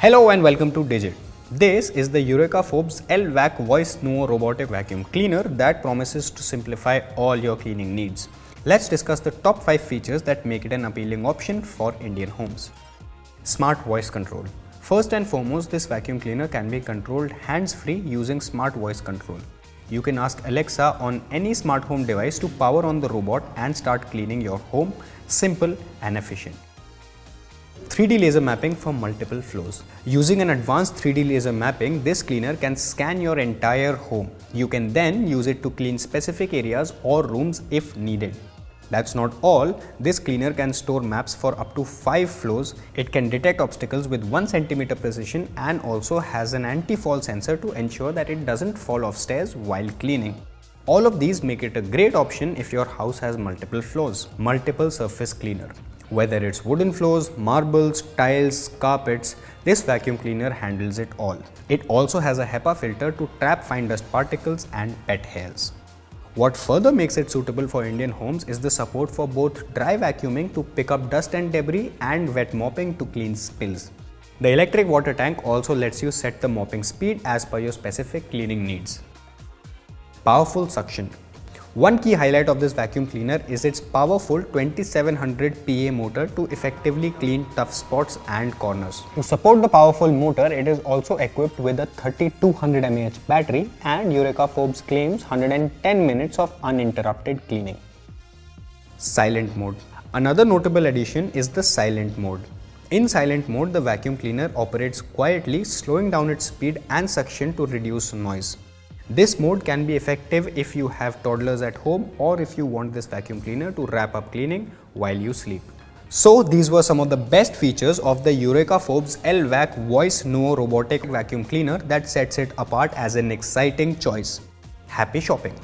Hello and welcome to Digit. This is the Eureka Forbes Lvac voice Nuo Robotic vacuum cleaner that promises to simplify all your cleaning needs. Let's discuss the top 5 features that make it an appealing option for Indian homes. Smart voice control. First and foremost, this vacuum cleaner can be controlled hands-free using smart voice control. You can ask Alexa on any smart home device to power on the robot and start cleaning your home. Simple and efficient. 3D laser mapping for multiple floors. Using an advanced 3D laser mapping, this cleaner can scan your entire home. You can then use it to clean specific areas or rooms if needed. That's not all. This cleaner can store maps for up to 5 floors. It can detect obstacles with 1 cm precision and also has an anti-fall sensor to ensure that it doesn't fall off stairs while cleaning. All of these make it a great option if your house has multiple floors. Multiple surface cleaner. Whether it's wooden floors, marbles, tiles, carpets, this vacuum cleaner handles it all. It also has a HEPA filter to trap fine dust particles and pet hairs. What further makes it suitable for Indian homes is the support for both dry vacuuming to pick up dust and debris and wet mopping to clean spills. The electric water tank also lets you set the mopping speed as per your specific cleaning needs. Powerful suction. One key highlight of this vacuum cleaner is its powerful 2700 PA motor to effectively clean tough spots and corners. To support the powerful motor, it is also equipped with a 3200 mAh battery and Eureka Forbes claims 110 minutes of uninterrupted cleaning. Silent mode. Another notable addition is the silent mode. In silent mode, the vacuum cleaner operates quietly, slowing down its speed and suction to reduce noise. This mode can be effective if you have toddlers at home or if you want this vacuum cleaner to wrap up cleaning while you sleep. So these were some of the best features of the Eureka Forbes Lvac Voice Nuo Robotic vacuum cleaner that sets it apart as an exciting choice. Happy shopping!